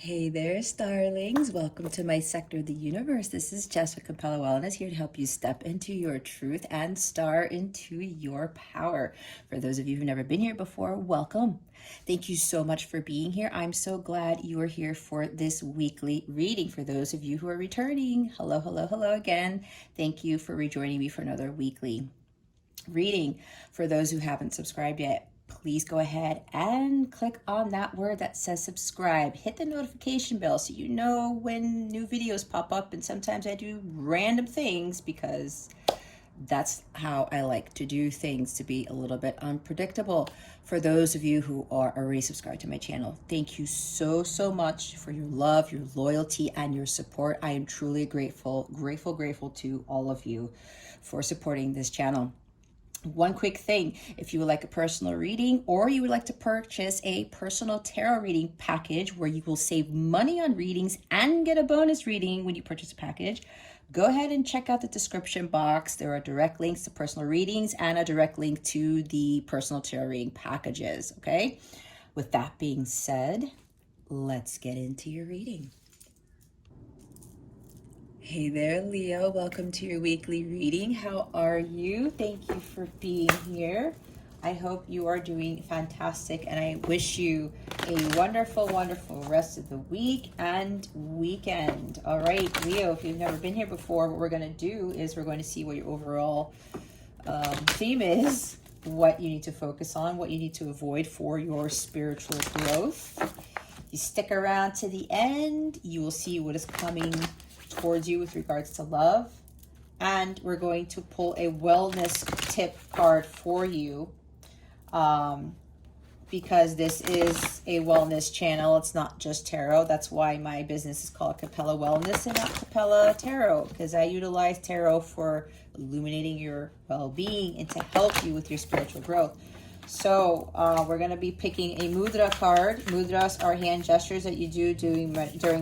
Hey there, starlings. Welcome to my sector of the universe. This is Jess with Capella Wellness, here to help you step into your truth and star into your power. For those of you who've never been here before, welcome. Thank you so much for being here. I'm so glad you are here for this weekly reading. For those of you who are returning, hello, hello, hello again. Thank you for rejoining me for another weekly reading. For those who haven't subscribed yet, please go ahead and click on that word that says subscribe. Hit the notification bell so you know when new videos pop up. And sometimes I do random things because that's how I like to do things, to be a little bit unpredictable. For those of you who are already subscribed to my channel, thank you so much for your love, your loyalty, and your support. I am truly grateful to all of you for supporting this channel. One quick thing, if you would like a personal reading or you would like to purchase a personal tarot reading package where you will save money on readings and get a bonus reading when you purchase a package, go ahead and check out the description box. There are direct links to personal readings and a direct link to the personal tarot reading packages, okay? With that being said, let's get into your reading. Hey there, Leo. Welcome to your weekly reading. How are you? Thank you for being here. I hope you are doing fantastic, and I wish you a wonderful, wonderful rest of the week and weekend. All right, Leo, if you've never been here before, what we're going to do is we're going to see what your overall theme is, what you need to focus on, what you need to avoid for your spiritual growth. You stick around to the end, you will see what is coming towards you with regards to love. And we're going to pull a wellness tip card for you because this is a wellness channel. It's not just tarot. That's why my business is called Capella Wellness and not Capella Tarot, because I utilize tarot for illuminating your well-being and to help you with your spiritual growth. So we're going to be picking a mudra card. Mudras are hand gestures that you do during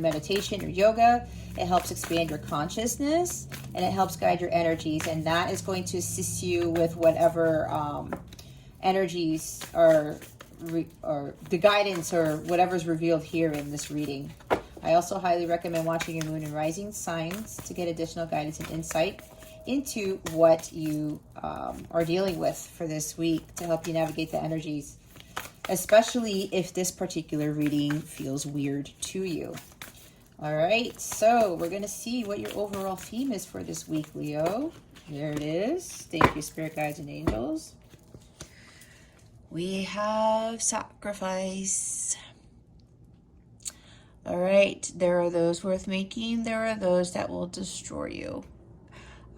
meditation or yoga. It helps expand your consciousness and it helps guide your energies. And that is going to assist you with whatever energies or the guidance or whatever's revealed here in this reading. I also highly recommend watching your moon and rising signs to get additional guidance and insight into what you are dealing with for this week to help you navigate the energies, especially if this particular reading feels weird to you. All right, so we're going to see what your overall theme is for this week, Leo. There it is. Thank you, spirit guides and angels. We have sacrifice. All right, there are those worth making. There are those that will destroy you.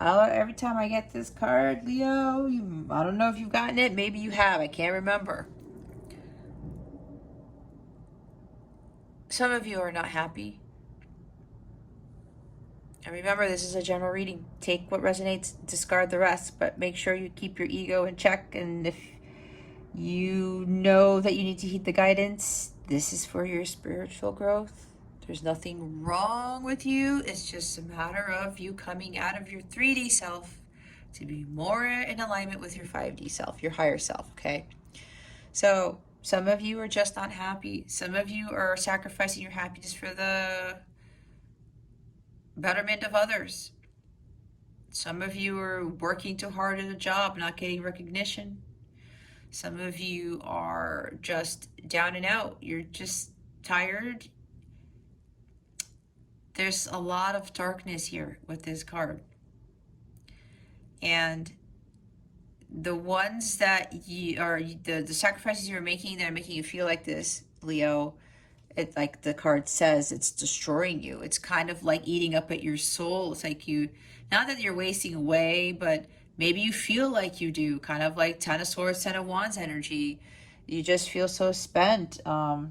Every time I get this card, Leo, I don't know if you've gotten it. Maybe you have. I can't remember. Some of you are not happy. And remember, this is a general reading. Take what resonates, discard the rest, but make sure you keep your ego in check. And if you know that you need to heed the guidance, this is for your spiritual growth. There's nothing wrong with you. It's just a matter of you coming out of your 3D self to be more in alignment with your 5D self, your higher self, okay? So some of you are just not happy. Some of you are sacrificing your happiness for the betterment of others. Some of you are working too hard at a job, not getting recognition. Some of you are just down and out. You're just tired. There's a lot of darkness here with this card. And the ones that you are, the sacrifices you're making that are making you feel like this, Leo, it, like the card says, it's destroying you. It's kind of like eating up at your soul. It's like you, not that you're wasting away, but maybe you feel like you do, kind of like Ten of Swords, Ten of Wands energy. You just feel so spent. 5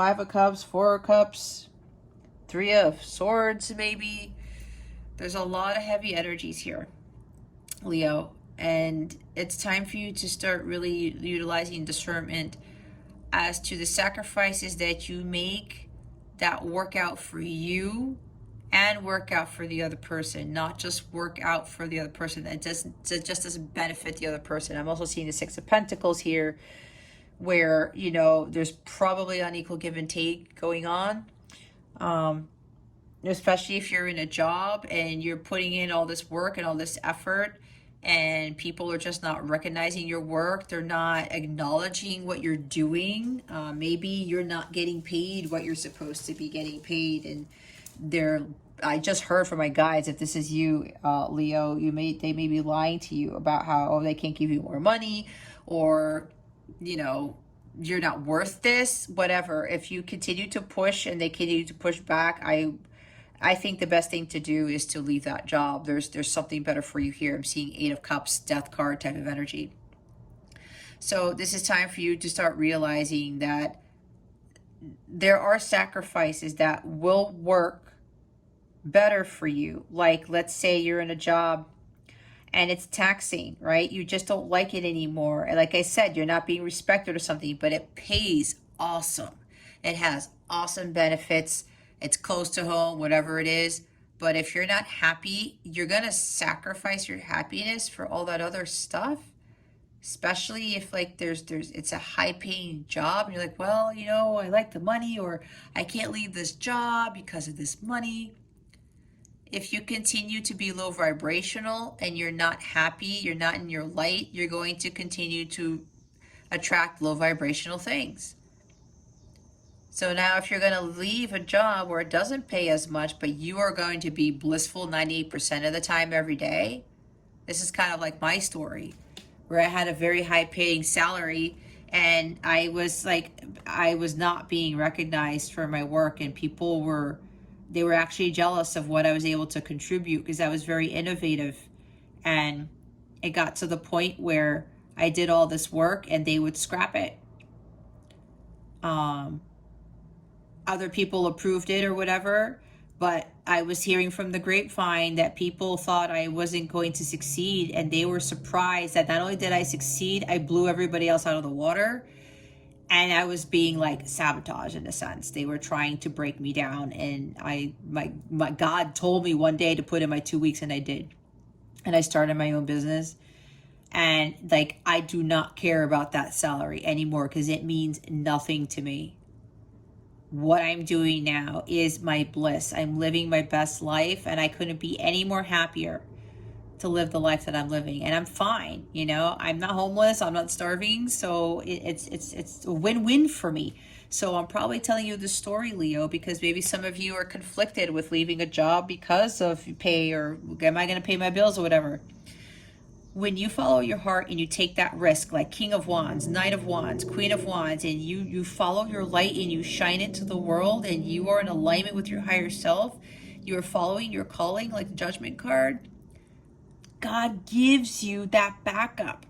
of Cups, 4 of Cups, 3 of Swords, maybe. There's a lot of heavy energies here, Leo. And it's time for you to start really utilizing discernment as to the sacrifices that you make that work out for you and work out for the other person, not just work out for the other person that just doesn't benefit the other person. I'm also seeing the 6 of Pentacles here, where, you know, there's probably unequal give and take going on. Especially if you're in a job and you're putting in all this work and all this effort, and people are just not recognizing your work. They're not acknowledging what you're doing. Maybe you're not getting paid what you're supposed to be getting paid, and they're I just heard from my guides, if this is you, Leo, they may be lying to you about how, oh, they can't give you more money, or, you know, you're not worth this, whatever. If you continue to push and they continue to push back, I think the best thing to do is to leave that job. There's something better for you here. I'm seeing Eight of Cups, Death card type of energy. So this is time for you to start realizing that there are sacrifices that will work better for you. Like, let's say you're in a job and it's taxing, right? You just don't like it anymore. And like I said, you're not being respected or something, but it pays awesome. It has awesome benefits. It's close to home, whatever it is. But if you're not happy, you're going to sacrifice your happiness for all that other stuff. Especially if like it's a high paying job and you're like, well, you know, I like the money, or I can't leave this job because of this money. If you continue to be low vibrational and you're not happy, you're not in your light, you're going to continue to attract low vibrational things. So now if you're going to leave a job where it doesn't pay as much, but you are going to be blissful 98% of the time every day, this is kind of like my story, where I had a very high paying salary and I was not being recognized for my work, and they were actually jealous of what I was able to contribute because I was very innovative. And it got to the point where I did all this work and they would scrap it. Other people approved it or whatever, but I was hearing from the grapevine that people thought I wasn't going to succeed, and they were surprised that not only did I succeed, I blew everybody else out of the water. And I was being like sabotaged in a sense. They were trying to break me down, and my God told me one day to put in my 2 weeks, and I did. And I started my own business. And like, I do not care about that salary anymore because it means nothing to me. What I'm doing now is my bliss. I'm living my best life, and I couldn't be any more happier to live the life that I'm living, and I'm fine. You know, I'm not homeless, I'm not starving, so it's a win-win for me. So I'm probably telling you this story, Leo, because maybe some of you are conflicted with leaving a job because of pay, or am I going to pay my bills or whatever. When you follow your heart and you take that risk, like King of Wands, Knight of Wands, Queen of Wands, and you follow your light and you shine it to the world, and you are in alignment with your higher self, you are following your calling, like the Judgment card, God gives you that backup,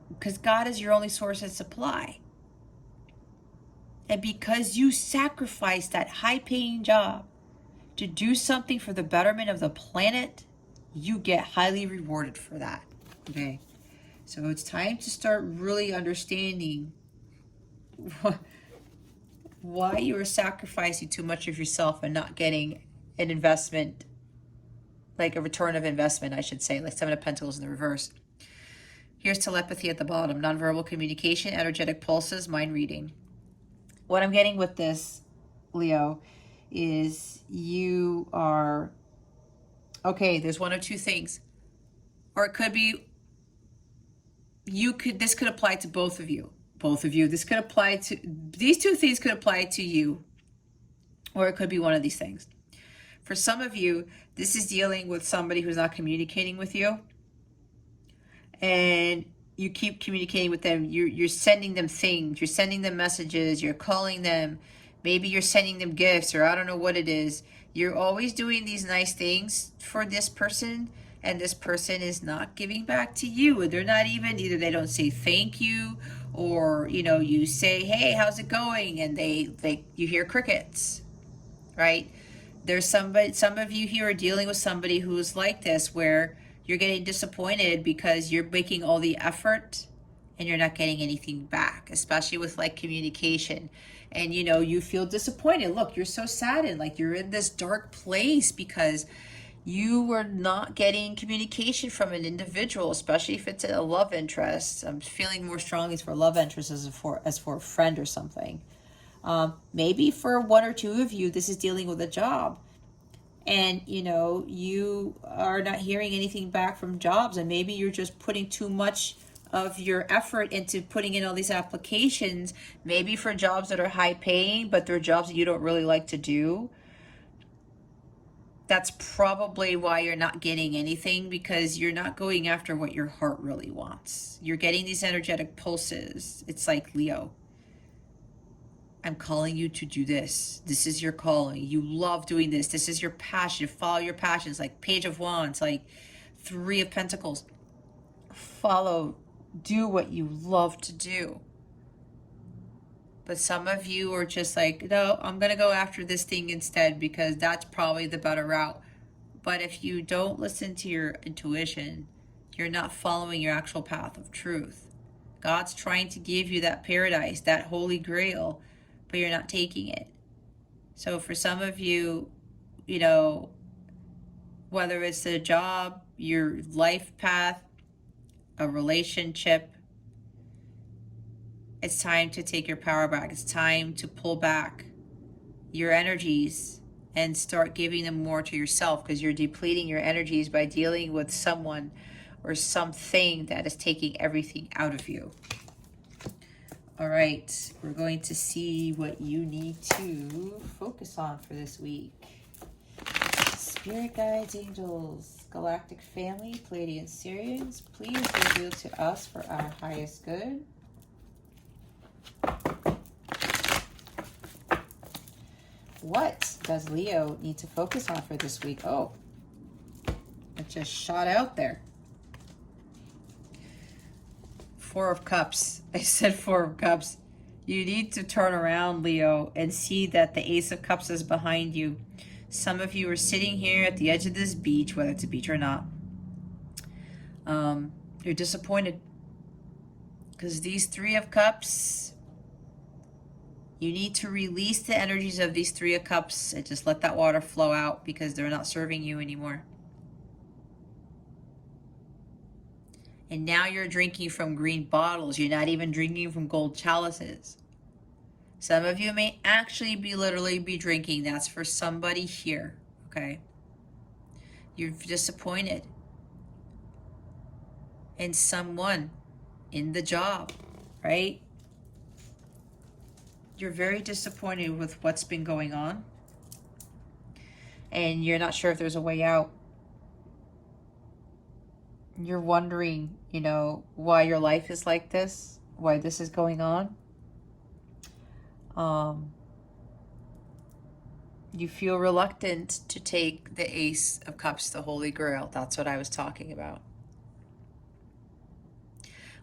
because God is your only source of supply. And because you sacrificed that high-paying job to do something for the betterment of the planet, you get highly rewarded for that. Okay, so it's time to start really understanding why you are sacrificing too much of yourself and not getting an investment, like a return of investment, I should say, like Seven of Pentacles in the reverse. Here's telepathy at the bottom, nonverbal communication, energetic pulses, mind reading. What I'm getting with this, Leo, is you are, okay, there's one of two things. Or it could be, this could apply to both of you. This could apply to, these two things could apply to you. Or it could be one of these things. For some of you, this is dealing with somebody who's not communicating with you, and you keep communicating with them. You're sending them things, you're sending them messages, you're calling them, maybe you're sending them gifts, or I don't know what it is. You're always doing these nice things for this person, and this person is not giving back to you. And they're not even, either they don't say thank you, or, you know, you say, hey, how's it going? And you hear crickets, right? There's some of you here are dealing with somebody who's like this, where you're getting disappointed because you're making all the effort and you're not getting anything back, especially with like communication. And, you know, you feel disappointed. Look, you're so saddened, like you're in this dark place because You are not getting communication from an individual, especially if it's a love interest. I'm feeling more strongly for love interest as for a friend or something. Maybe for one or two of you, this is dealing with a job. And, you are not hearing anything back from jobs. And maybe you're just putting too much of your effort into putting in all these applications, maybe for jobs that are high paying, but they're jobs that you don't really like to do. That's probably why you're not getting anything, because you're not going after what your heart really wants. You're getting these energetic pulses. It's like, Leo, I'm calling you to do this. This is your calling. You love doing this. This is your passion. Follow your passions. Like Page of Wands, like Three of Pentacles. Do what you love to do. But some of you are just like, no, I'm going to go after this thing instead because that's probably the better route. But if you don't listen to your intuition, you're not following your actual path of truth. God's trying to give you that paradise, that holy grail, but you're not taking it. So for some of you, whether it's a job, your life path, a relationship, it's time to take your power back. It's time to pull back your energies and start giving them more to yourself, because you're depleting your energies by dealing with someone or something that is taking everything out of you. All right, we're going to see what you need to focus on for this week. Spirit guides, angels, galactic family, Pleiadian Sirians, please reveal to us for our highest good. What does Leo need to focus on for this week? Oh, it just shot out there. Four of Cups. I said Four of Cups. You need to turn around, Leo, and see that the Ace of Cups is behind you. Some of you are sitting here at the edge of this beach, whether it's a beach or not. You're disappointed because these Three of Cups, you need to release the energies of these Three of Cups and just let that water flow out, because they're not serving you anymore. And now you're drinking from green bottles. You're not even drinking from gold chalices. Some of you may actually literally be drinking. That's for somebody here, okay? You're disappointed in someone, in the job, right? You're very disappointed with what's been going on, and you're not sure if there's a way out. You're wondering, why your life is like this, why this is going on. You feel reluctant to take the Ace of Cups, the Holy Grail. That's what I was talking about.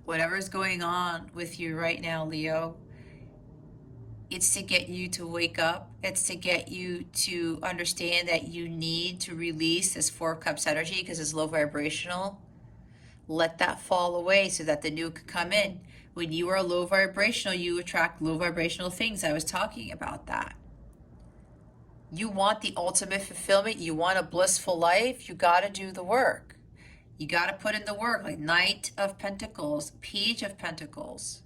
Whatever's going on with you right now, Leo, it's to get you to wake up. It's to get you to understand that you need to release this Four of Cups energy because it's low vibrational. Let that fall away so that the new could come in. When you are low vibrational, you attract low vibrational things. I was talking about that. You want the ultimate fulfillment. You want a blissful life. You got to do the work. You got to put in the work, like Knight of Pentacles, Page of Pentacles,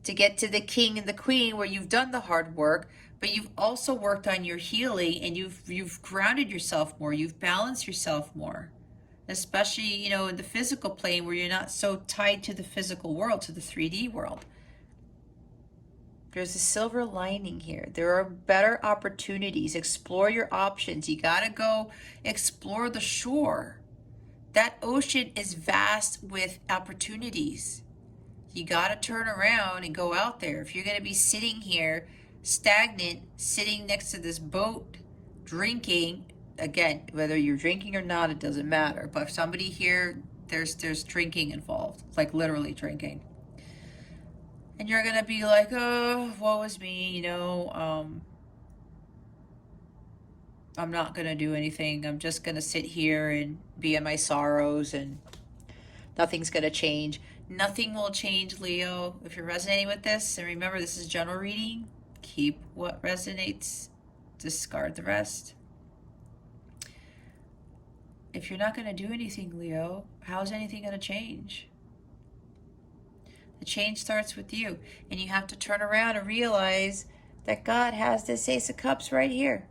to get to the King and the Queen, where you've done the hard work, but you've also worked on your healing, and you've grounded yourself more. You've balanced yourself more, especially, in the physical plane, where you're not so tied to the physical world, to the 3D world. There's a silver lining here. There are better opportunities. Explore your options. You got to go explore the shore. That ocean is vast with opportunities. You got to turn around and go out there. If you're going to be sitting here stagnant, sitting next to this boat, drinking, again, whether you're drinking or not, it doesn't matter. But if somebody here, there's drinking involved, like literally drinking. And you're going to be like, oh, woe is me, I'm not going to do anything. I'm just going to sit here and be in my sorrows, and nothing's going to change. Nothing will change, Leo. If you're resonating with this, and remember, this is general reading, keep what resonates, discard the rest. if you're not going to do anything, Leo, how's anything going to change? The change starts with you, and you have to turn around and realize that God has this Ace of Cups right here.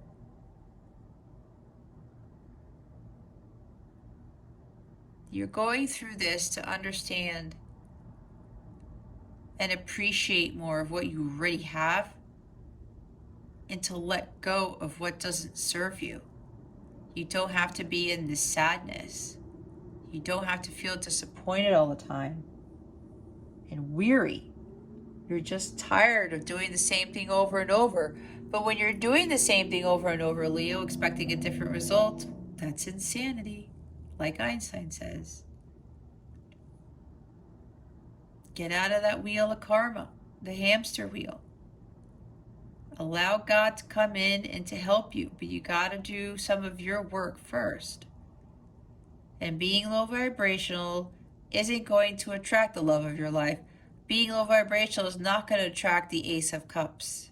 You're going through this to understand and appreciate more of what you already have, and to let go of what doesn't serve you. You don't have to be in this sadness. You don't have to feel disappointed all the time and weary. You're just tired of doing the same thing over and over. But when you're doing the same thing over and over, Leo, expecting a different result, that's insanity, like Einstein says. Get out of that wheel of karma, the hamster wheel. Allow God to come in and to help you, but you got to do some of your work first. And being low vibrational isn't going to attract the love of your life. Being low vibrational is not going to attract the Ace of Cups.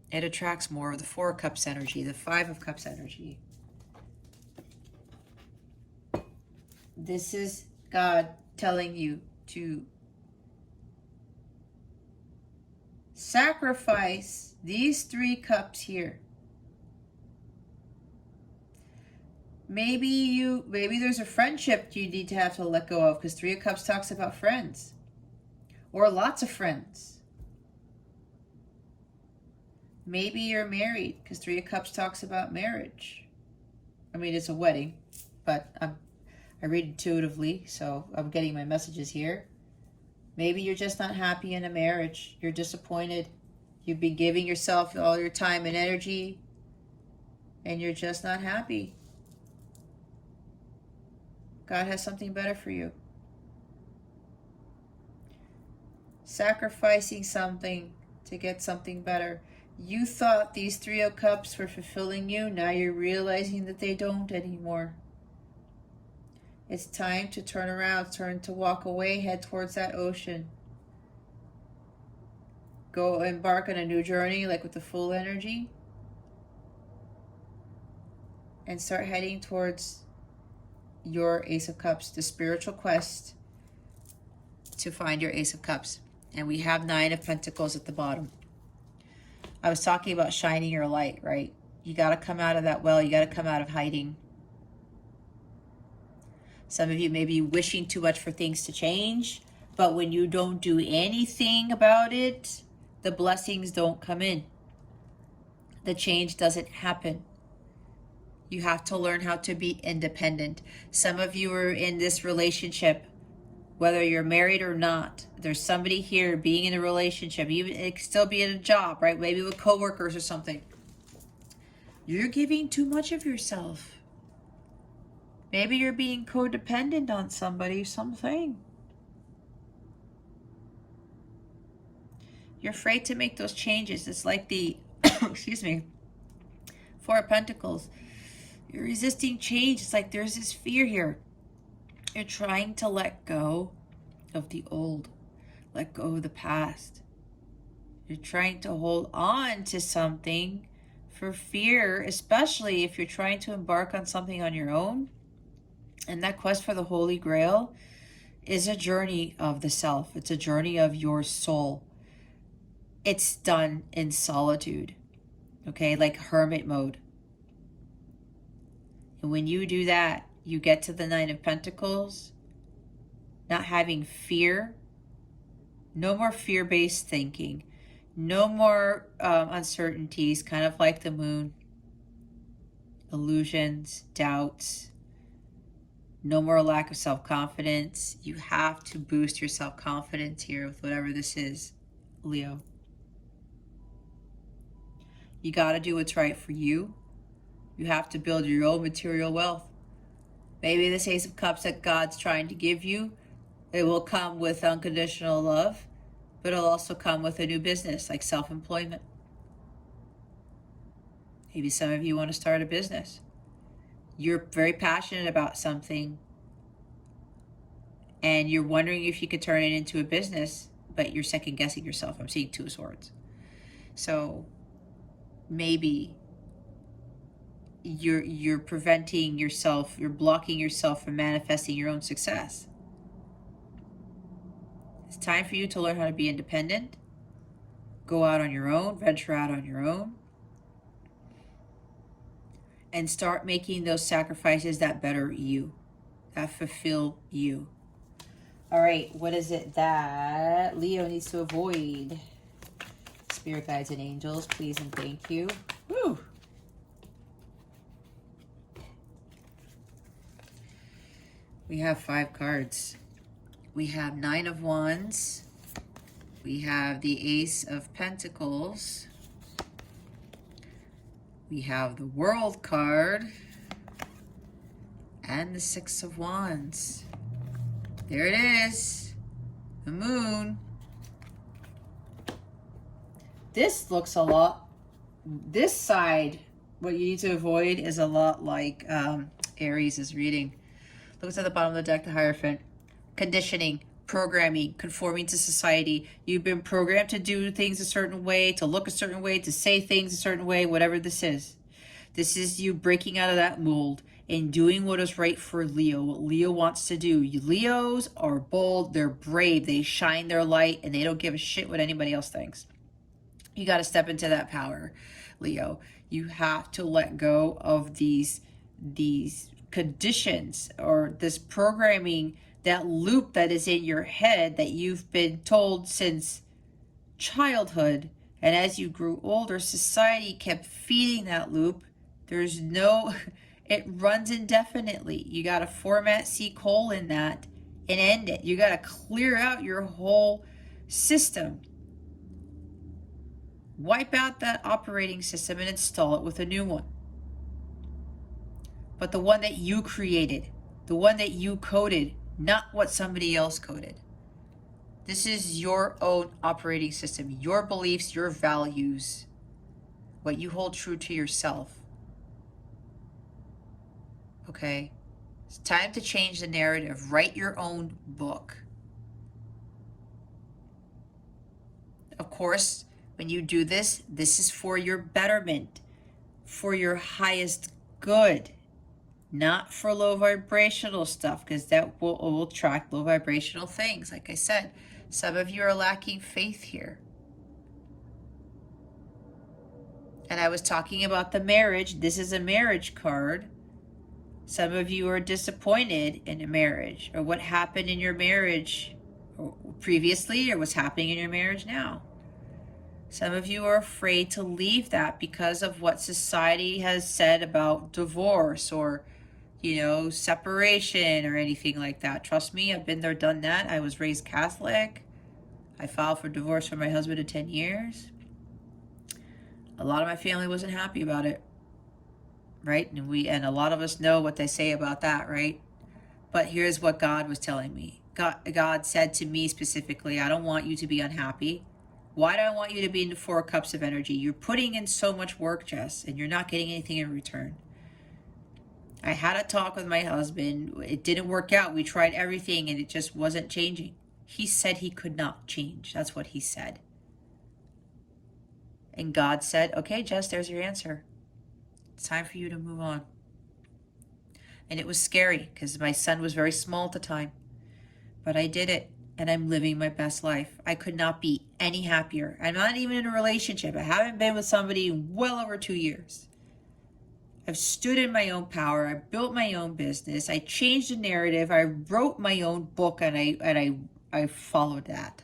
It attracts more of the Four of Cups energy, the Five of Cups energy. This is God telling you to sacrifice these 3 cups here. Maybe there's a friendship you need to have to let go of, because 3 of Cups talks about friends, or lots of friends. Maybe you're married, because 3 of Cups talks about marriage. I mean, it's a wedding, but I read intuitively, so I'm getting my messages here. Maybe you're just not happy in a marriage. You're disappointed. You've been giving yourself all your time and energy, and you're just not happy. God has something better for you. Sacrificing something to get something better. You thought these 3 of Cups were fulfilling you. Now you're realizing that they don't anymore. It's time to turn around, turn to walk away, head towards that ocean. Go embark on a new journey, like with the full energy. And start heading towards your Ace of Cups, the spiritual quest to find your Ace of Cups. And we have 9 of Pentacles at the bottom. I was talking about shining your light, right? You got to come out of that well. You got to come out of hiding. Some of you may be wishing too much for things to change, but when you don't do anything about it, the blessings don't come in. The change doesn't happen. You have to learn how to be independent. Some of you are in this relationship, whether you're married or not. There's somebody here being in a relationship. Even it could still be in a job, right? Maybe with coworkers or something. You're giving too much of yourself. Maybe you're being codependent on somebody, something. You're afraid to make those changes. It's like the, excuse me, Four of Pentacles. You're resisting change. It's like there's this fear here. You're trying to let go of the old. Let go of the past. You're trying to hold on to something for fear, especially if you're trying to embark on something on your own. And that quest for the Holy Grail is a journey of the self. It's a journey of your soul. It's done in solitude, okay, like hermit mode. And when you do that, you get to the 9 of Pentacles, not having fear, no more fear-based thinking, no more uncertainties, kind of like the moon, illusions, doubts, no more lack of self-confidence. You have to boost your self-confidence here with whatever this is, Leo. You got to do what's right for you. You have to build your own material wealth. Maybe this Ace of Cups that God's trying to give you, it will come with unconditional love, but it'll also come with a new business, like self-employment. Maybe some of you want to start a business. You're very passionate about something, and you're wondering if you could turn it into a business, but you're second-guessing yourself. I'm seeing 2 of Swords. So maybe you're preventing yourself, you're blocking yourself from manifesting your own success. It's time for you to learn how to be independent, go out on your own, venture out on your own, and start making those sacrifices that better you, that fulfill you. All right, what is it that Leo needs to avoid? Spirit guides and angels, please and thank you. Woo! We have 5 cards. We have 9 of Wands. We have the Ace of Pentacles. We have the World card. And the 6 of Wands. There it is. The Moon. This looks a lot, this side, what you need to avoid is a lot like Aries is reading. Look at the bottom of the deck, the Hierophant. Conditioning, programming, conforming to society. You've been programmed to do things a certain way, to look a certain way, to say things a certain way, whatever this is. This is you breaking out of that mold and doing what is right for Leo, what Leo wants to do. You Leos are bold, they're brave, they shine their light, and they don't give a shit what anybody else thinks. You got to step into that power, Leo. You have to let go of these conditions or this programming, that loop that is in your head that you've been told since childhood. And as you grew older, society kept feeding that loop. There's no, it runs indefinitely. You got to format C: in that and end it. You got to clear out your whole system. Wipe out that operating system and install it with a new one. But the one that you created, the one that you coded, not what somebody else coded. This is your own operating system, your beliefs, your values, what you hold true to yourself. Okay? It's time to change the narrative. Write your own book. Of course, when you do this, this is for your betterment, for your highest good, not for low vibrational stuff, because that will attract low vibrational things. Like I said, some of you are lacking faith here. And I was talking about the marriage. This is a marriage card. Some of you are disappointed in a marriage, or what happened in your marriage previously, or what's happening in your marriage now. Some of you are afraid to leave that because of what society has said about divorce or, you know, separation or anything like that. Trust me, I've been there, done that. I was raised Catholic. I filed for divorce from my husband of 10 years. A lot of my family wasn't happy about it, right? And a lot of us know what they say about that, right? But here's what God was telling me. God said to me specifically, I don't want you to be unhappy. Why do I want you to be in the 4 cups of energy? You're putting in so much work, Jess, and you're not getting anything in return. I had a talk with my husband. It didn't work out. We tried everything, and it just wasn't changing. He said he could not change. That's what he said. And God said, okay, Jess, there's your answer. It's time for you to move on. And it was scary because my son was very small at the time. But I did it. And I'm living my best life. I could not be any happier. I'm not even in a relationship. I haven't been with somebody in well over 2 years. I've stood in my own power. I built my own business. I changed the narrative. I wrote my own book, and I followed that.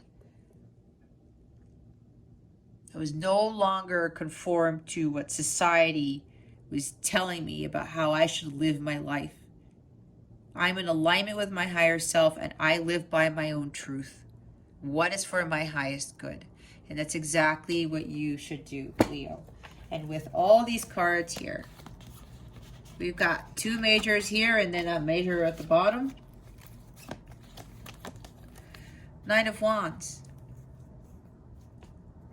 I was no longer conformed to what society was telling me about how I should live my life. I'm in alignment with my higher self, and I live by my own truth. What is for my highest good? And that's exactly what you should do, Leo. And with all these cards here, we've got 2 majors here and then a major at the bottom. 9 of Wands.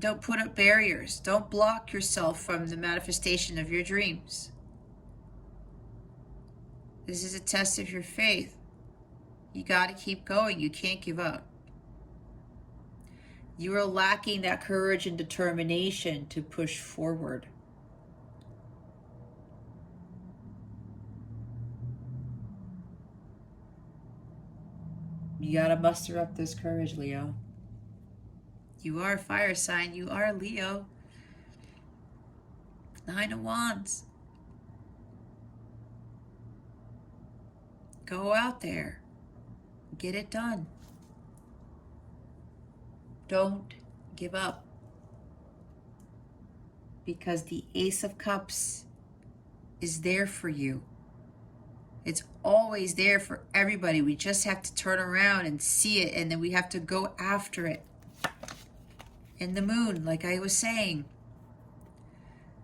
Don't put up barriers. Don't block yourself from the manifestation of your dreams. This is a test of your faith. You got to keep going. You can't give up. You are lacking that courage and determination to push forward. You got to muster up this courage, Leo. You are a fire sign. You are Leo. 9 of Wands. Go out there. Get it done. Don't give up. Because the Ace of Cups is there for you. It's always there for everybody. We just have to turn around and see it, and then we have to go after it. And the Moon, like I was saying,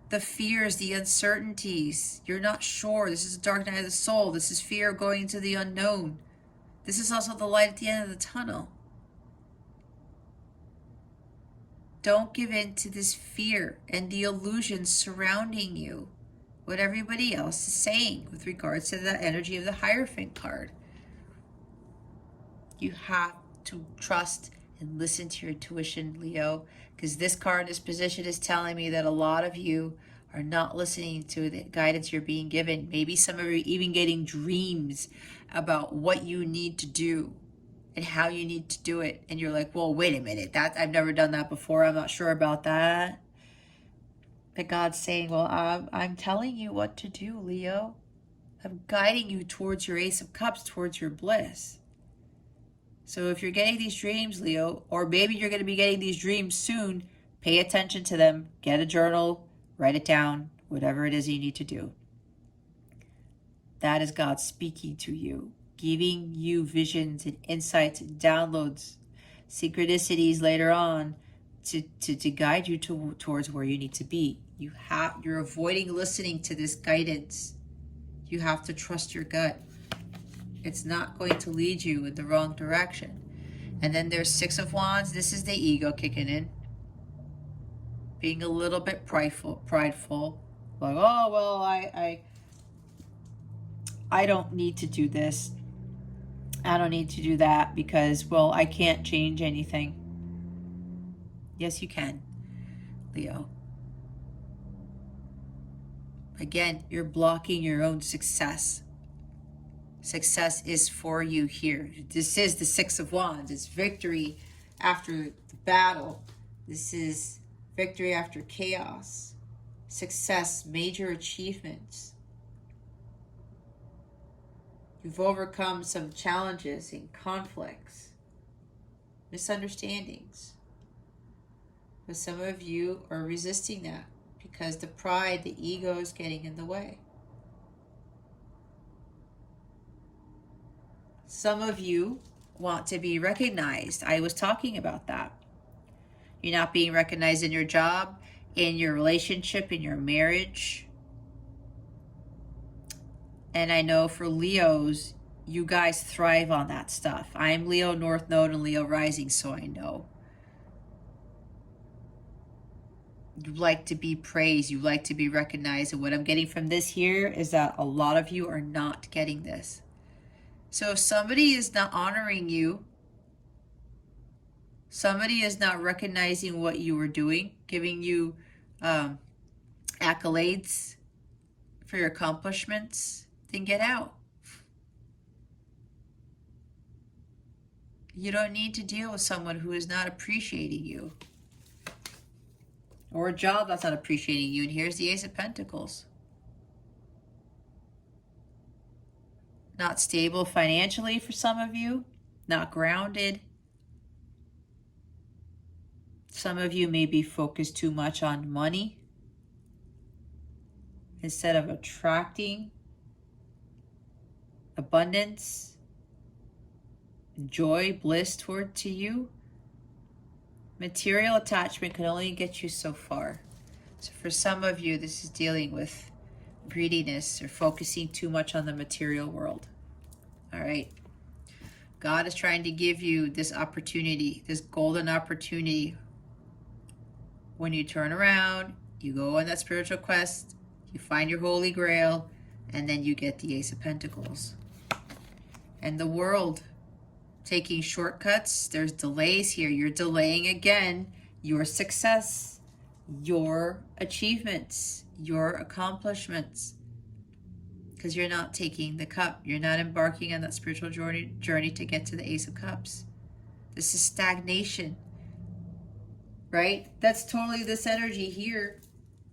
the fears, the uncertainties, you're not sure. This is a dark night of the soul. This is fear of going into the unknown. This is also the light at the end of the tunnel. Don't give in to this fear and the illusions surrounding you, what everybody else is saying with regards to the energy of the Hierophant card. You have to trust and listen to your intuition, Leo, because this card, this position is telling me that a lot of you are not listening to the guidance you're being given. Maybe some of you are even getting dreams about what you need to do and how you need to do it. And you're like, well, wait a minute, I've never done that before. I'm not sure about that. But God's saying, well, I'm telling you what to do, Leo. I'm guiding you towards your Ace of Cups, towards your bliss. So if you're getting these dreams, Leo, or maybe you're going to be getting these dreams soon, pay attention to them. Get a journal, write it down, whatever it is you need to do. That is God speaking to you, giving you visions and insights and downloads, synchronicities later on to guide you towards where you need to be. You're avoiding listening to this guidance. You have to trust your gut. It's not going to lead you in the wrong direction. And then there's 6 of Wands. This is the ego kicking in. Being a little bit prideful. Like, oh, well, I don't need to do this. I don't need to do that because, well, I can't change anything. Yes, you can, Leo. Again, you're blocking your own success. Success is for you here. This is the 6 of Wands. It's victory after the battle. This is victory after chaos. Success, major achievements. You've overcome some challenges and conflicts, misunderstandings. But some of you are resisting that because the pride, the ego is getting in the way. Some of you want to be recognized. I was talking about that. You're not being recognized in your job, in your relationship, in your marriage. And I know for Leos, you guys thrive on that stuff. I'm Leo North Node and Leo Rising, so I know. You like to be praised. You like to be recognized. And what I'm getting from this here is that a lot of you are not getting this. So if somebody is not honoring you, somebody is not recognizing what you were doing, giving you accolades for your accomplishments, then get out. You don't need to deal with someone who is not appreciating you, or a job that's not appreciating you. And here's the Ace of Pentacles. Not stable financially for some of you, not grounded. Some of you may be focused too much on money instead of attracting abundance, joy, bliss toward to you. Material attachment can only get you so far. So for some of you, this is dealing with greediness or focusing too much on the material world. All right. God is trying to give you this opportunity, this golden opportunity. When you turn around, you go on that spiritual quest, you find your holy grail, and then you get the Ace of Pentacles. And the world taking shortcuts, there's delays here. You're delaying again your success, your achievements, your accomplishments. because you're not taking the cup. You're not embarking on that spiritual journey to get to the Ace of Cups. This is stagnation, right? That's totally this energy here.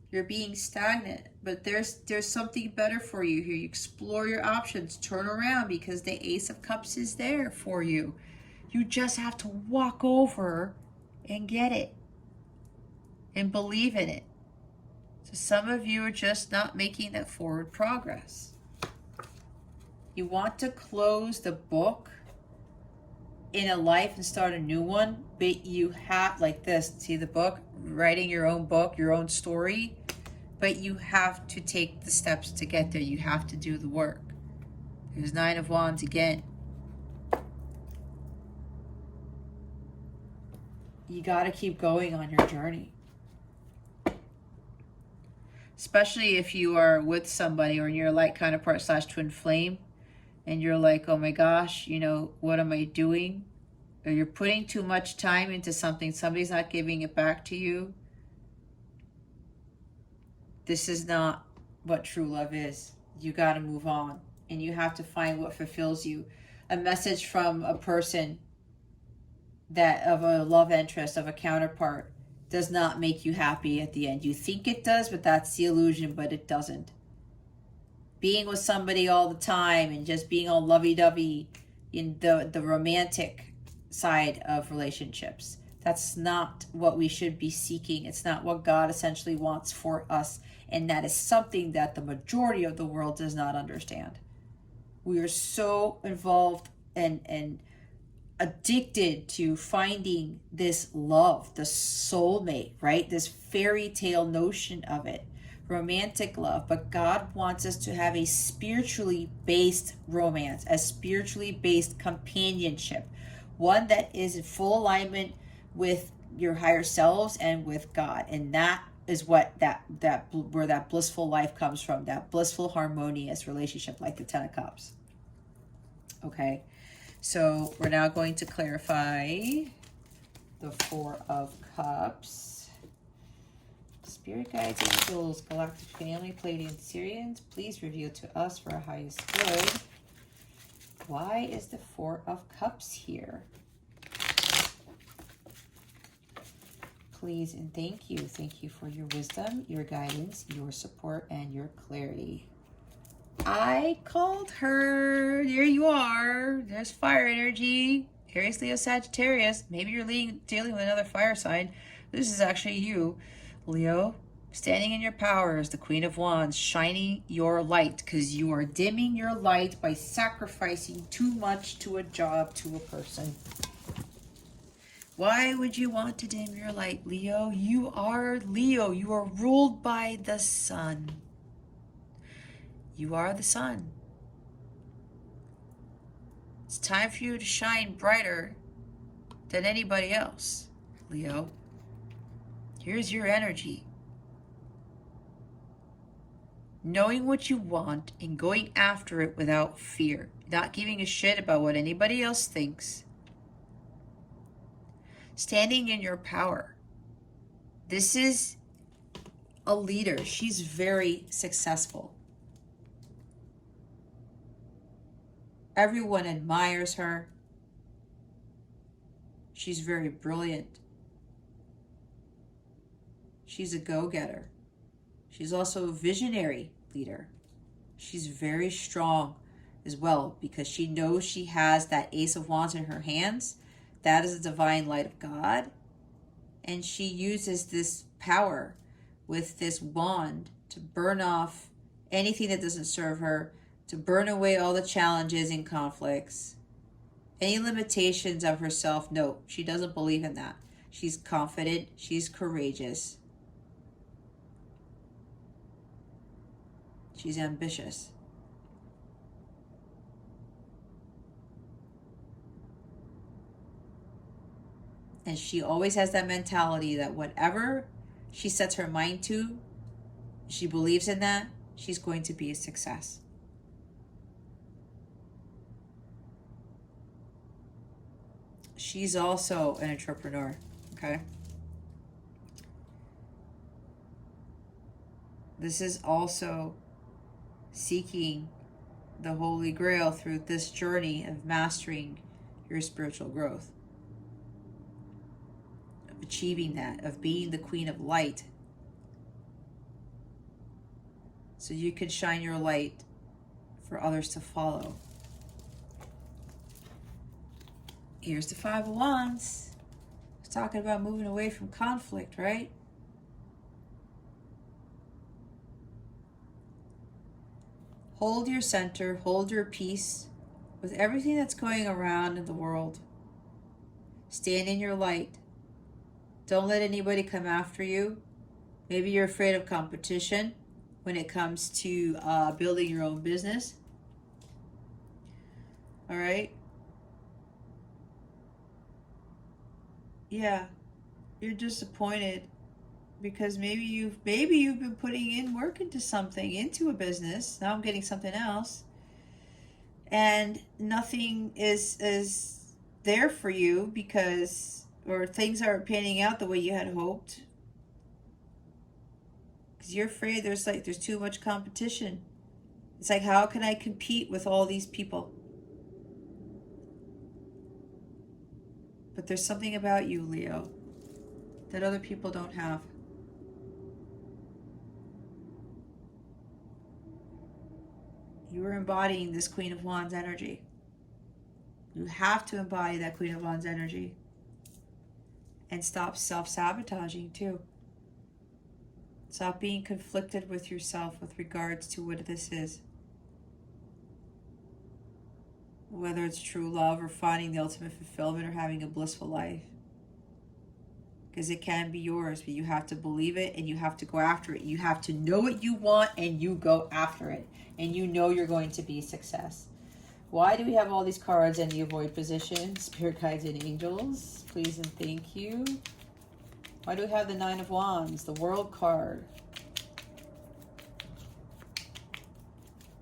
You're being stagnant, but there's something better for you here. You explore your options, turn around, because the Ace of Cups is there for you. You just have to walk over and get it and believe in it. So some of you are just not making that forward progress. You want to close the book in a life and start a new one, but you have, like this, see the book, writing your own book, your own story, but you have to take the steps to get there. You have to do the work. There's Nine of Wands again. You got to keep going on your journey. Especially if you are with somebody or you're light counterpart / twin flame, and you're like, oh my gosh, you know, what am I doing? Or you're putting too much time into something, somebody's not giving it back to you. This is not what true love is. You got to move on, and you have to find what fulfills you. A message from a person that of a love interest, of a counterpart, does not make you happy at the end. You think it does, but that's the illusion, but it doesn't. Being with somebody all the time and just being all lovey-dovey in the romantic side of relationships, that's not what we should be seeking. It's not what God essentially wants for us, and that is something that the majority of the world does not understand. We are so involved and addicted to finding this love, the soulmate, right? This fairy tale notion of it, romantic love. But God wants us to have a spiritually based romance, a spiritually based companionship, one that is in full alignment with your higher selves and with God. And that is what where that blissful life comes from, that blissful, harmonious relationship, like the Ten of Cups. Okay. So we're now going to clarify the Four of Cups. Spirit guides, angels, galactic family, Pleiadian Syrians, please reveal to us for our highest good. Why is the Four of Cups here? Please and thank you. Thank you for your wisdom, your guidance, your support, and your clarity. I called her. There you are. There's fire energy. Aries, Leo, Sagittarius. Maybe you're dealing with another fire sign. This is actually you, Leo. Standing in your power as the Queen of Wands, shining your light, because you are dimming your light by sacrificing too much to a job, to a person. Why would you want to dim your light, Leo? You are Leo. You are ruled by the sun. You are the sun. It's time for you to shine brighter than anybody else, Leo. Here's your energy. Knowing what you want and going after it without fear. Not giving a shit about what anybody else thinks. Standing in your power. This is a leader. She's very successful. Everyone admires her. She's very brilliant. She's a go-getter. She's also a visionary leader. She's very strong as well, because she knows she has that Ace of Wands in her hands. That is the divine light of God. And she uses this power with this wand to burn off anything that doesn't serve her, to burn away all the challenges and conflicts, any limitations of herself. No, she doesn't believe in that. She's confident. She's courageous. She's ambitious. And she always has that mentality that whatever she sets her mind to, she believes in that, she's going to be a success. She's also an entrepreneur, okay? This is also seeking the Holy Grail through this journey of mastering your spiritual growth, of achieving that, of being the Queen of Light, so you can shine your light for others to follow. Here's the Five of Wands. It's talking about moving away from conflict, right? Hold your center, hold your peace with everything that's going around in the world. Stand in your light. Don't let anybody come after you. Maybe you're afraid of competition when it comes to building your own business. All right? Yeah, you're disappointed because maybe you've been putting in work into something, into a business. Now I'm getting something else, and nothing is there for you because, or things aren't panning out the way you had hoped, because you're afraid there's too much competition. It's like, how can I compete with all these people? But there's something about you, Leo, that other people don't have. You are embodying this Queen of Wands energy. You have to embody that Queen of Wands energy. And stop self-sabotaging too. Stop being conflicted with yourself with regards to what this is. Whether it's true love or finding the ultimate fulfillment or having a blissful life. Because it can be yours, but you have to believe it and you have to go after it. You have to know what you want and you go after it. And you know you're going to be a success. Why do we have all these cards in the avoid position? Spirit guides and angels, please and thank you. Why do we have the Nine of Wands, the World card?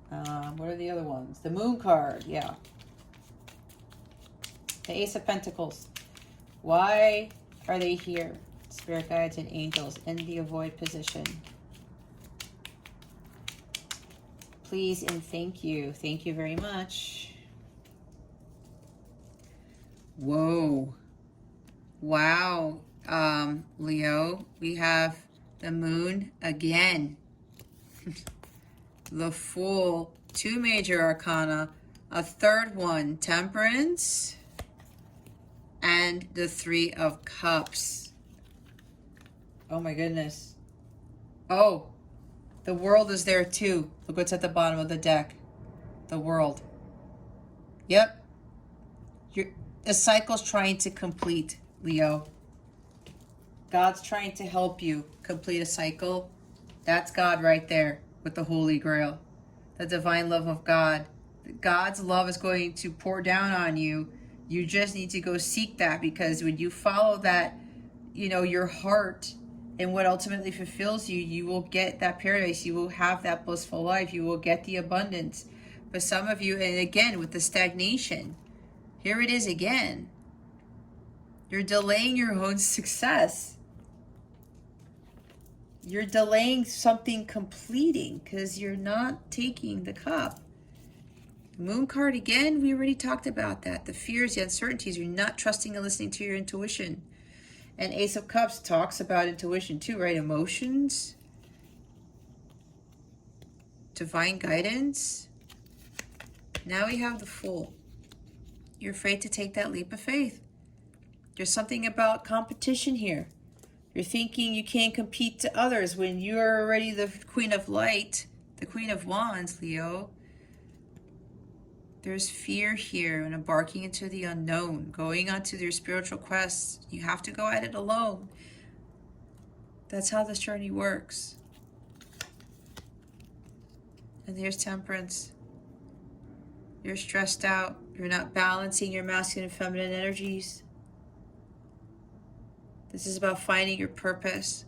What are the other ones? The Moon card, yeah. The Ace of Pentacles. Why are they here? Spirit guides and angels in the avoid position. Please and thank you. Thank you very much. Whoa. Wow. Leo, we have the Moon again. The Fool, 2 major arcana, a third one, Temperance, and the 3 of Cups. Oh my goodness. Oh, the World is there too. Look what's at the bottom of the deck. The World. Yep. The cycle's trying to complete, Leo. God's trying to help you complete a cycle. That's God right there with the Holy Grail. The divine love of God. God's love is going to pour down on you. You just need to go seek that, because when you follow that, your heart and what ultimately fulfills you, you will get that paradise. You will have that blissful life. You will get the abundance. But some of you, and again, with the stagnation, here it is again. You're delaying your own success. You're delaying something completing because you're not taking the cup. Moon card again, we already talked about that. The fears, the uncertainties, you're not trusting and listening to your intuition. And Ace of Cups talks about intuition too, right? Emotions, divine guidance. Now we have the Fool. You're afraid to take that leap of faith. There's something about competition here. You're thinking you can't compete to others when you're already the Queen of Light, the Queen of Wands, Leo. There's fear here and embarking into the unknown, going onto their spiritual quests. You have to go at it alone. That's how this journey works. And here's Temperance. You're stressed out. You're not balancing your masculine and feminine energies. This is about finding your purpose.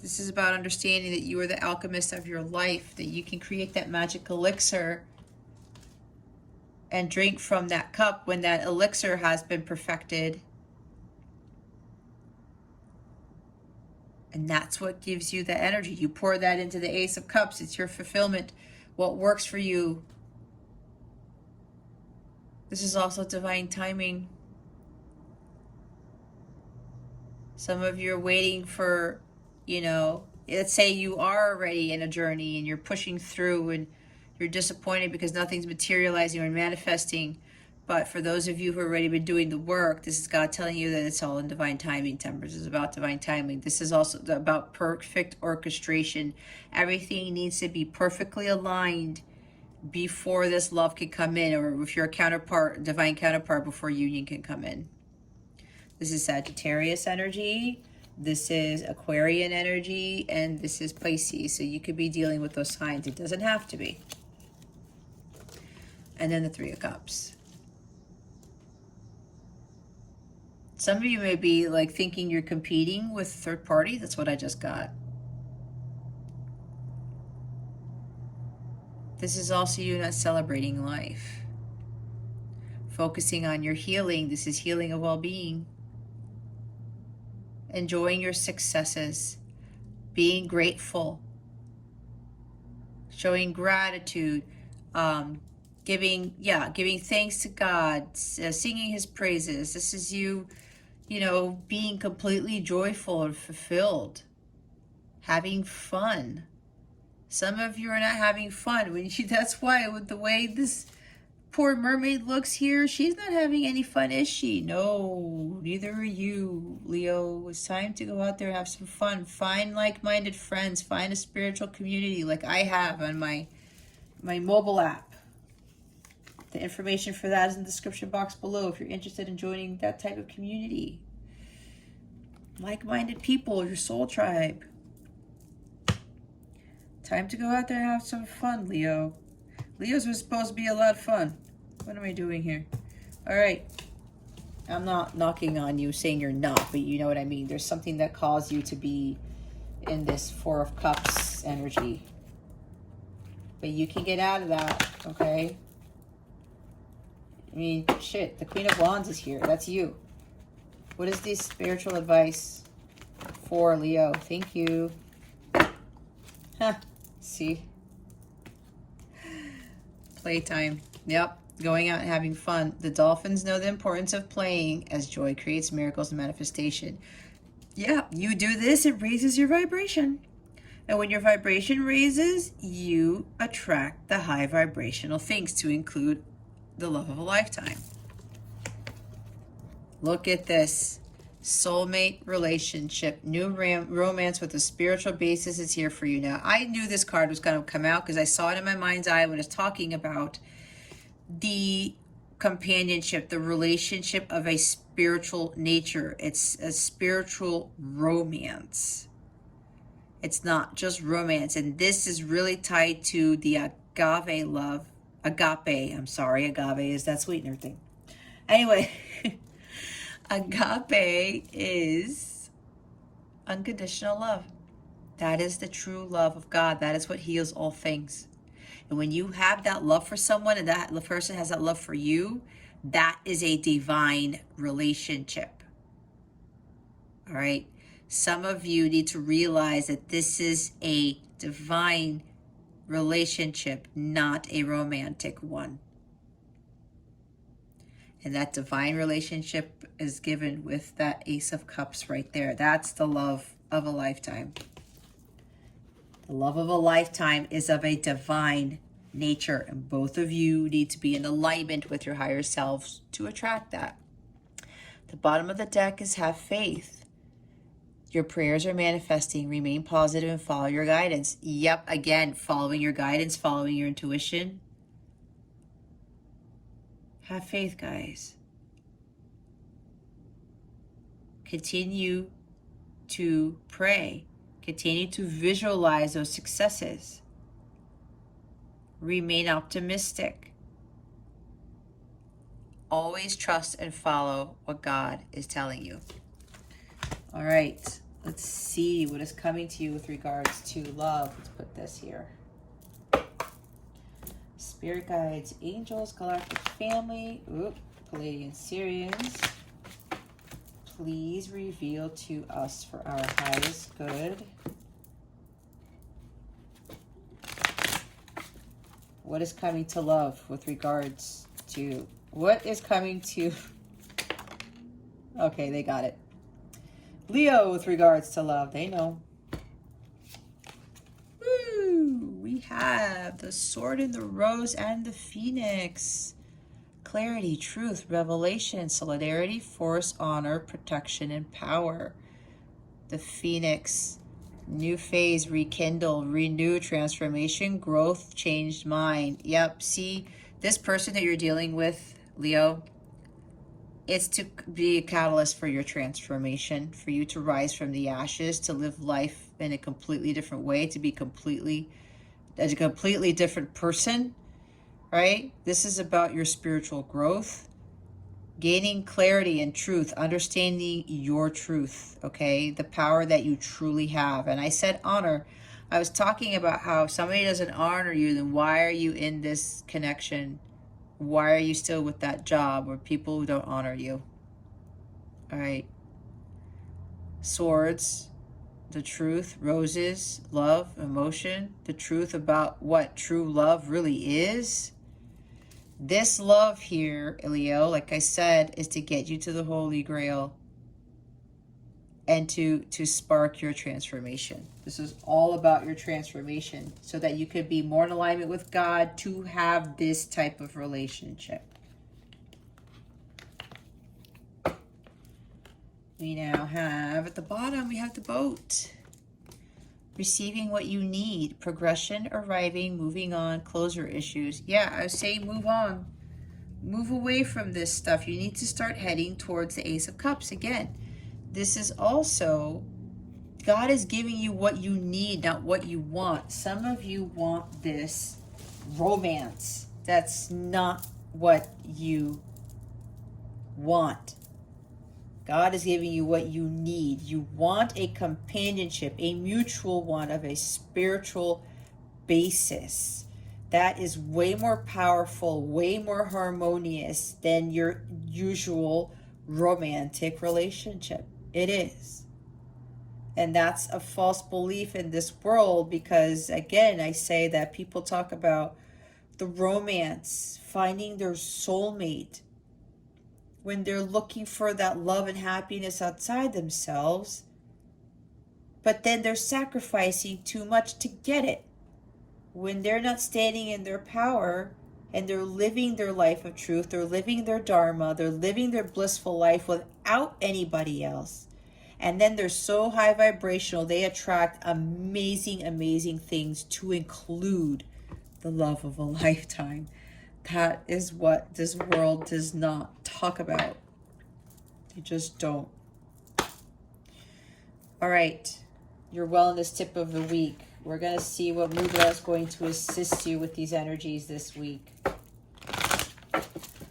This is about understanding that you are the alchemist of your life, that you can create that magic elixir and drink from that cup when that elixir has been perfected. And that's what gives you the energy. You pour that into the Ace of Cups. It's your fulfillment. What works for you This is also divine timing. Some of you are waiting for, let's say you are already in a journey and you're pushing through and you're disappointed because nothing's materializing or manifesting. But for those of you who have already been doing the work, this is God telling you that it's all in divine timing. Temperance is about divine timing. This is also about perfect orchestration. Everything needs to be perfectly aligned before this love can come in, or if you're a counterpart, divine counterpart, before union can come in. This is Sagittarius energy. This is Aquarian energy, and this is Pisces. So you could be dealing with those signs. It doesn't have to be. And then the Three of Cups. Some of you may be like thinking you're competing with a third party. That's what I just got. This is also you not celebrating life. Focusing on your healing. This is healing of well-being. Enjoying your successes. Being grateful. Showing gratitude. Giving thanks to God. Singing his praises. This is you, being completely joyful and fulfilled. Having fun. Some of you are not having fun. That's why, with the way this poor mermaid looks here, she's not having any fun, is she? No, neither are you, Leo. It's time to go out there and have some fun. Find like-minded friends. Find a spiritual community like I have on my mobile app. The information for that is in the description box below if you're interested in joining that type of community. Like-minded people, your soul tribe. Time to go out there and have some fun, Leo. Leos are supposed to be a lot of fun. What am I doing here? All right. I'm not knocking on you saying you're not, but you know what I mean. There's something that caused you to be in this Four of Cups energy. But you can get out of that, okay? I mean, shit, the Queen of Wands is here. That's you. What is this spiritual advice for Leo? Thank you. Huh. See? Playtime. Yep. Going out and having fun. The dolphins know the importance of playing as joy creates miracles and manifestation. Yeah, you do this, it raises your vibration. And when your vibration raises, you attract the high vibrational things, to include the love of a lifetime. Look at this. Soulmate relationship. New romance with a spiritual basis is here for you now. I knew this card was going to come out because I saw it in my mind's eye when I was talking about the companionship, the relationship of a spiritual nature. It's a spiritual romance. It's not just romance. And this is really tied to the agave love. Agave is that sweetener thing. Anyway, agape is unconditional love. That is the true love of God. That is what heals all things. And when you have that love for someone and that person has that love for you, that is a divine relationship. All right? Some of you need to realize that this is a divine relationship, not a romantic one. And that divine relationship is given with that Ace of Cups right there. That's the love of a lifetime. The love of a lifetime is of a divine nature, and both of you need to be in alignment with your higher selves to attract that. The bottom of the deck is have faith. Your prayers are manifesting. Remain positive and follow your guidance. Yep, again, following your guidance, following your intuition. Have faith, guys. Continue to pray. Continue to visualize those successes. Remain optimistic. Always trust and follow what God is telling you. All right, let's see what is coming to you with regards to love. Let's put this here. Spirit guides, angels, galactic family, Palladian Syrians. Please reveal to us for our highest good. What is coming to love with regards to What is coming to... Okay, they got it. Leo, with regards to love, they know. Woo! We have the Sword and the Rose and the Phoenix. Clarity, truth, revelation, solidarity, force, honor, protection, and power. The Phoenix, new phase, rekindle, renew, transformation, growth, changed mind. Yep, see, this person that you're dealing with, Leo, it's to be a catalyst for your transformation, for you to rise from the ashes, to live life in a completely different way, to be a completely different person, right? This is about your spiritual growth, gaining clarity and truth, understanding your truth, okay? The power that you truly have. And I said honor. I was talking about how if somebody doesn't honor you, then why are you in this connection? Why are you still with that job or people who don't honor you? All right. Swords, the truth, roses, love, emotion, the truth about what true love really is. This love here, Leo, like I said, is to get you to the Holy Grail and to spark your transformation. This is all about your transformation so that you could be more in alignment with God to have this type of relationship. We now have, at the bottom, we have the Boat. Receiving what you need, progression, arriving, moving on, closure issues. Yeah, I was saying move on. Move away from this stuff. You need to start heading towards the Ace of Cups again. This is also, God is giving you what you need, not what you want. Some of you want this romance. That's not what you want. God is giving you what you need. You want a companionship, a mutual one of a spiritual basis. That is way more powerful, way more harmonious than your usual romantic relationship. It is. And that's a false belief in this world because, again, I say that people talk about the romance, finding their soulmate, when they're looking for that love and happiness outside themselves, but then they're sacrificing too much to get it. When they're not standing in their power and they're living their life of truth, they're living their dharma, they're living their blissful life without anybody else. And then they're so high vibrational, they attract amazing, amazing things to include the love of a lifetime. That is what this world does not talk about. They just don't. All right, your wellness tip of the week. We're going to see what mudra is going to assist you with these energies this week.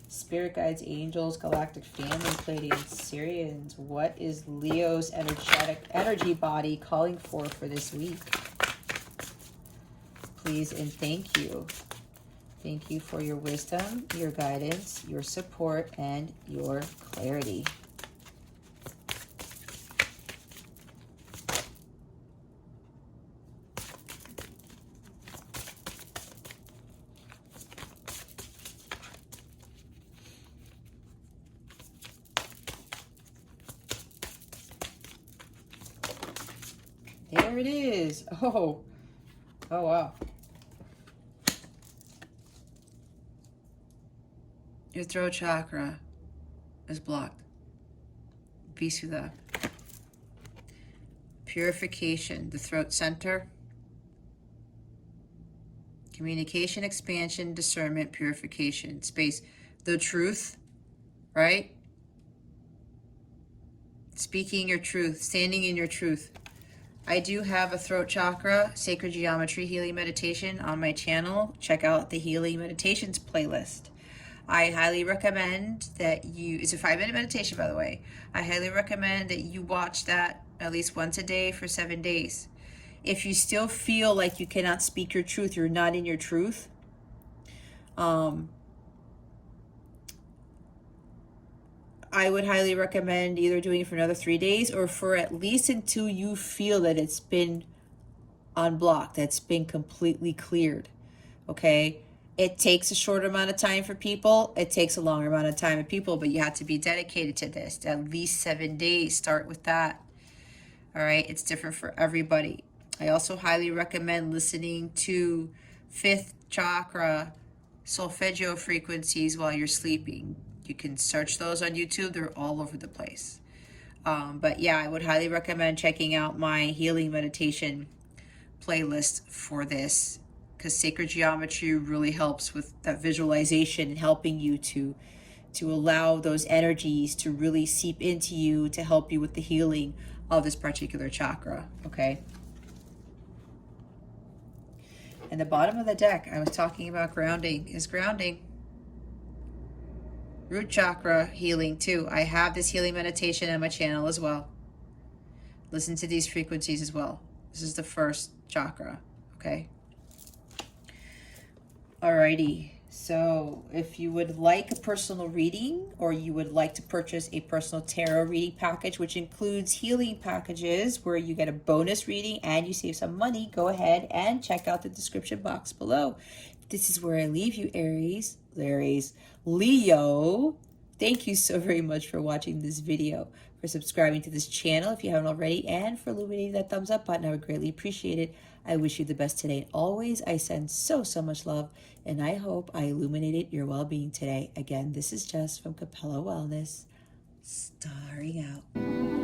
Spirit guides, angels, galactic family, Pleiadians, Sirians. What is Leo's energy body calling for this week? Please and thank you. Thank you for your wisdom, your guidance, your support, and your clarity. There it is. Oh wow. Your throat chakra is blocked. Visuddha. Purification, the throat center. Communication, expansion, discernment, purification, space. The truth, right? Speaking your truth, standing in your truth. I do have a throat chakra, sacred geometry healing meditation on my channel. Check out the healing meditations playlist. I highly recommend that it's a 5-minute meditation, by the way. I highly recommend that you watch that at least once a day for 7 days. If you still feel like you cannot speak your truth, you're not in your truth, I would highly recommend either doing it for another 3 days or for at least until you feel that it's been unblocked, that's been completely cleared, okay? It takes a short amount of time for people. It takes a longer amount of time for people, but you have to be dedicated to this. At least 7 days. Start with that. All right. It's different for everybody. I also highly recommend listening to fifth chakra solfeggio frequencies while you're sleeping. You can search those on YouTube. They're all over the place. But yeah, I would highly recommend checking out my healing meditation playlist for this, because sacred geometry really helps with that visualization and helping you to allow those energies to really seep into you to help you with the healing of this particular chakra. Okay. And the bottom of the deck, I was talking about grounding, is grounding. Root chakra healing too. I have this healing meditation on my channel as well. Listen to these frequencies as well. This is the first chakra, okay? Alrighty, so if you would like a personal reading, or you would like to purchase a personal tarot reading package, which includes healing packages where you get a bonus reading and you save some money, go ahead and check out the description box below. This is where I leave you, Aries, Leo. Thank you so very much for watching this video, for subscribing to this channel if you haven't already, and for illuminating that thumbs up button. I would greatly appreciate it. I wish you the best today, and always I send so much love, and I hope I illuminated your well-being today. Again, this is Jess from Capella Wellness, starring out.